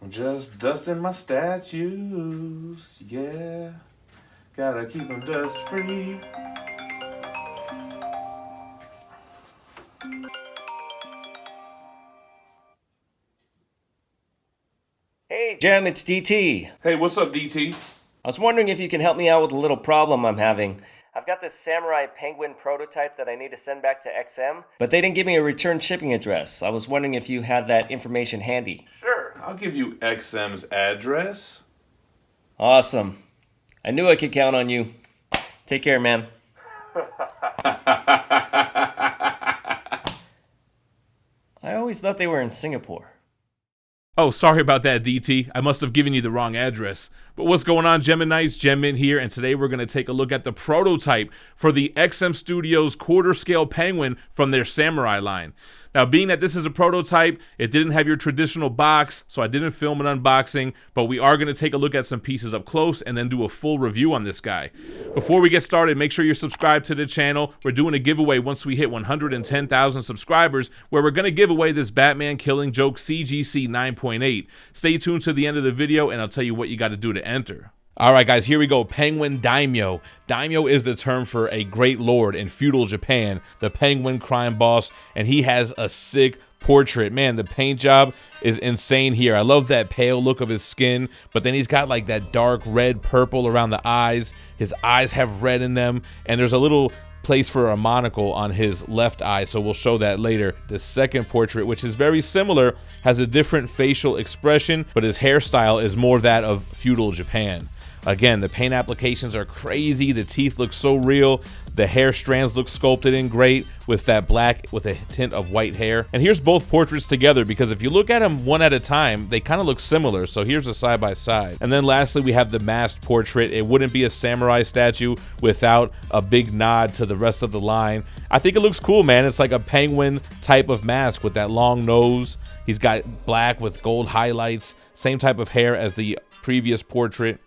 I'm just dusting my statues, yeah. Gotta keep them dust free. Hey, Jem, it's DT. Hey, what's up, DT? I was wondering if you can help me out with a little problem I'm having. I've got this samurai penguin prototype that I need to send back to XM, but they didn't give me a return shipping address. I was wondering if you had that information handy. Sure, I'll give you XM's address. Awesome. I knew I could count on you. Take care, man. I always thought they were in Singapore. Oh, sorry about that, DT. I must have given you the wrong address. But what's going on, Geminites? Gemin here, and today we're going to take a look at the prototype for the XM Studios quarter-scale penguin from their Samurai line. Now, being that this is a prototype, it didn't have your traditional box, so I didn't film an unboxing, but we are going to take a look at some pieces up close and then do a full review on this guy. Before we get started, make sure you're subscribed to the channel. We're doing a giveaway once we hit 110,000 subscribers, where we're going to give away this Batman Killing Joke CGC 9.8. Stay tuned to the end of the video, and I'll tell you what you got to do to enter. Alright guys, here we go. Penguin Daimyo. Daimyo is the term for a great lord in feudal Japan, the penguin crime boss, and he has a sick portrait. Man, the paint job is insane here. I love that pale look of his skin, but then he's got like that dark red purple around the eyes. His eyes have red in them, and there's a little place for a monocle on his left eye, so we'll show that later. The second portrait, which is very similar, has a different facial expression, but his hairstyle is more that of feudal Japan. Again, the paint applications are crazy. The teeth look so real. The hair strands look sculpted in great with that black with a tint of white hair. And here's both portraits together, because if you look at them one at a time, they kind of look similar. So here's a side by side. And then lastly, we have the masked portrait. It wouldn't be a samurai statue without a big nod to the rest of the line. I think it looks cool, man. It's like a penguin type of mask with that long nose. He's got black with gold highlights, same type of hair as the previous portrait.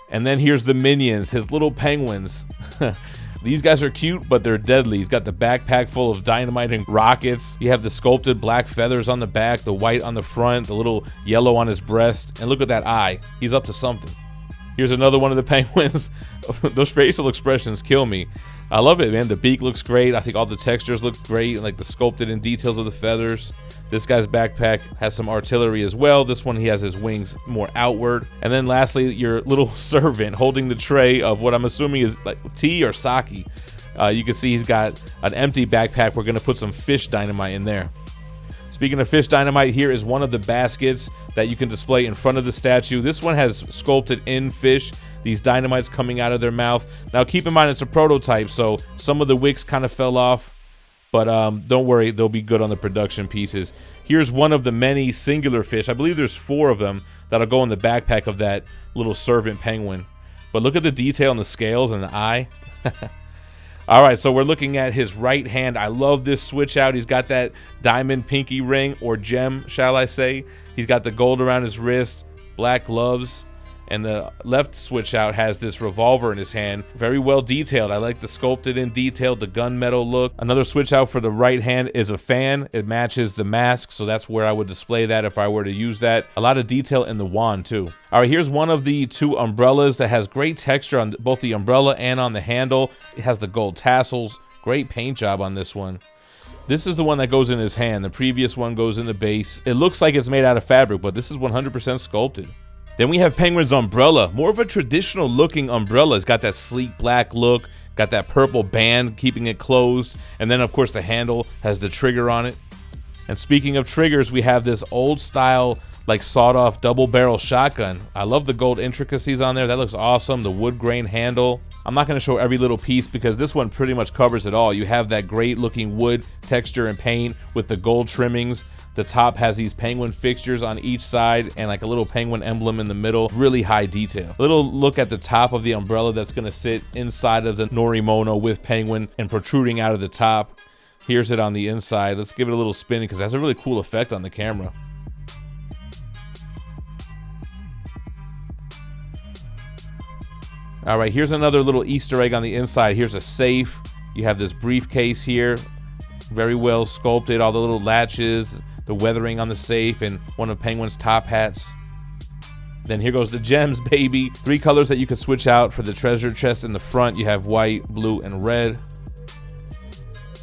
And then here's the minions, his little penguins. These guys are cute, but they're deadly. He's got the backpack full of dynamite and rockets. You have the sculpted black feathers on the back, the white on the front, the little yellow on his breast. And look at that eye. He's up to something. Here's another one of the penguins. Those facial expressions kill me. I love it, man. The beak looks great. I think all the textures look great, like the sculpted in details of the feathers. This guy's backpack has some artillery as well. This one, he has his wings more outward. And then lastly, your little servant holding the tray of what I'm assuming is like tea or sake. You can see he's got an empty backpack. We're gonna put some fish dynamite in there. Speaking of fish dynamite, here is one of the baskets that you can display in front of the statue. This one has sculpted in fish, these dynamites coming out of their mouth. Now keep in mind, it's a prototype, so some of the wicks kind of fell off, but don't worry, they'll be good on the production pieces. Here's one of the many singular fish. I believe there's 4 of them that'll go in the backpack of that little servant penguin. But look at the detail in the scales and the eye. All right, so we're looking at his right hand. I love this switch out. He's got that diamond pinky ring, or gem, shall I say. He's got the gold around his wrist, black gloves, and the left switch out has this revolver in his hand. Very well detailed. I like the sculpted in detail, the gunmetal look. Another switch out for the right hand is a fan. It matches the mask, so that's where I would display that if I were to use that. A lot of detail in the wand too. All right, here's one of the 2 umbrellas that has great texture on both the umbrella and on the handle. It has the gold tassels. Great paint job on this one. This is the one that goes in his hand. The previous one goes in the base. It looks like it's made out of fabric, but this is 100% sculpted. Then we have Penguin's umbrella, more of a traditional looking umbrella. It's got that sleek black look, got that purple band keeping it closed, and then of course the handle has the trigger on it. And speaking of triggers, we have this old style like sawed-off double barrel shotgun. I love the gold intricacies on there. That looks awesome. The wood grain handle. I'm not going to show every little piece because this one pretty much covers it all. You have that great looking wood texture and paint with the gold trimmings. The top has these penguin fixtures on each side and like a little penguin emblem in the middle. Really high detail. Little look at the top of the umbrella that's going to sit inside of the Norimono with penguin and protruding out of the top. Here's it on the inside. Let's give it a little spin because it has a really cool effect on the camera. All right, here's another little Easter egg on the inside. Here's a safe. You have this briefcase here, very well sculpted, all the little latches, the weathering on the safe and one of Penguin's top hats. Then here goes the gems, baby. 3 colors that you can switch out for the treasure chest in the front. You have white, blue, and red.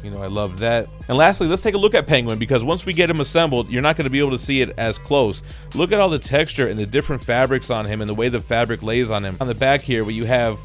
You know, I love that. And lastly, let's take a look at Penguin, because once we get him assembled, you're not going to be able to see it as close. Look at all the texture and the different fabrics on him and the way the fabric lays on him. On the back here, where you have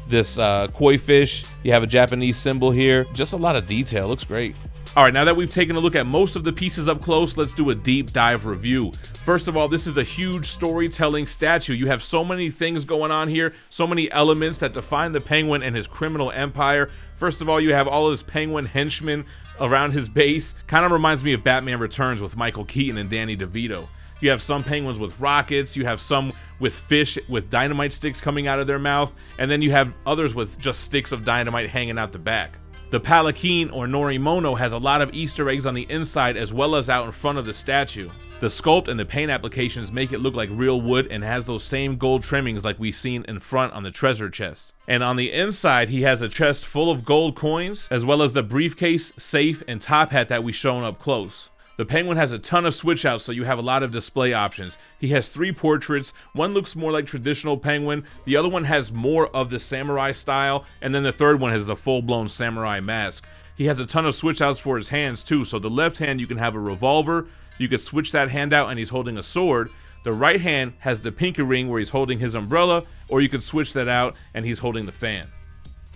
this koi fish, you have a Japanese symbol here. Just a lot of detail. Looks great. All right, now that we've taken a look at most of the pieces up close, let's do a deep dive review. First of all, this is a huge storytelling statue. You have so many things going on here, so many elements that define the Penguin and his criminal empire. First of all, you have all his Penguin henchmen around his base. Kind of reminds me of Batman Returns with Michael Keaton and Danny DeVito. You have some penguins with rockets, you have some with fish with dynamite sticks coming out of their mouth, and then you have others with just sticks of dynamite hanging out the back. The Palanquin, or Norimono, has a lot of Easter eggs on the inside as well as out in front of the statue. The sculpt and the paint applications make it look like real wood and has those same gold trimmings like we've seen in front on the treasure chest. And on the inside, he has a chest full of gold coins, as well as the briefcase, safe, and top hat that we've shown up close. The Penguin has a ton of switch outs, so you have a lot of display options. He has 3 portraits. One looks more like traditional Penguin, the other one has more of the samurai style, and then the third one has the full-blown samurai mask. He has a ton of switch outs for his hands too, so the left hand you can have a revolver, you can switch that hand out and he's holding a sword. The right hand has the pinky ring where he's holding his umbrella, or you can switch that out and he's holding the fan.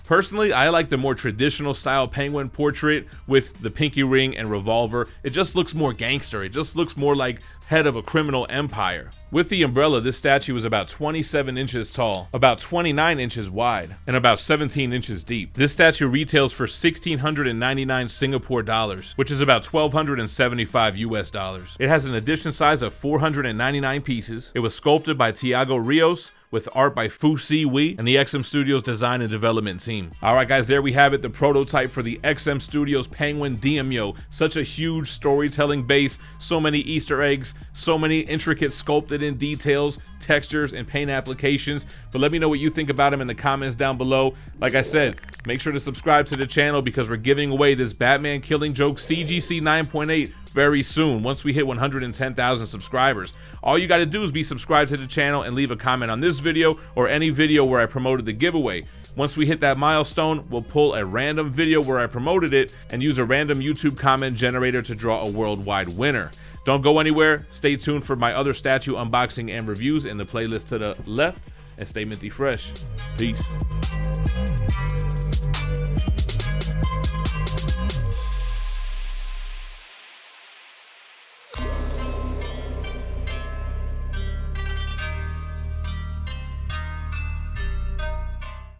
Personally, I like the more traditional style Penguin portrait with the pinky ring and revolver. It just looks more gangster. It just looks more like head of a criminal empire. With the umbrella, this statue is about 27 inches tall, about 29 inches wide, and about 17 inches deep. This statue retails for 1,699 Singapore dollars, which is about 1,275 US dollars. It has an edition size of 499 pieces. It was sculpted by Tiago Rios, with art by Fu Si Wei and the XM Studios design and development team. Alright guys, there we have it, the prototype for the XM Studios Penguin Daimyo. Such a huge storytelling base, so many Easter eggs, so many intricate sculpted in details, textures, and paint applications. But let me know what you think about him in the comments down below. Like I said, make sure to subscribe to the channel because we're giving away this Batman Killing Joke CGC 9.8 very soon, once we hit 110,000 subscribers. All you gotta do is be subscribed to the channel and leave a comment on this video or any video where I promoted the giveaway. Once we hit that milestone, we'll pull a random video where I promoted it and use a random YouTube comment generator to draw a worldwide winner. Don't go anywhere, stay tuned for my other statue unboxing and reviews in the playlist to the left, and stay minty fresh. Peace.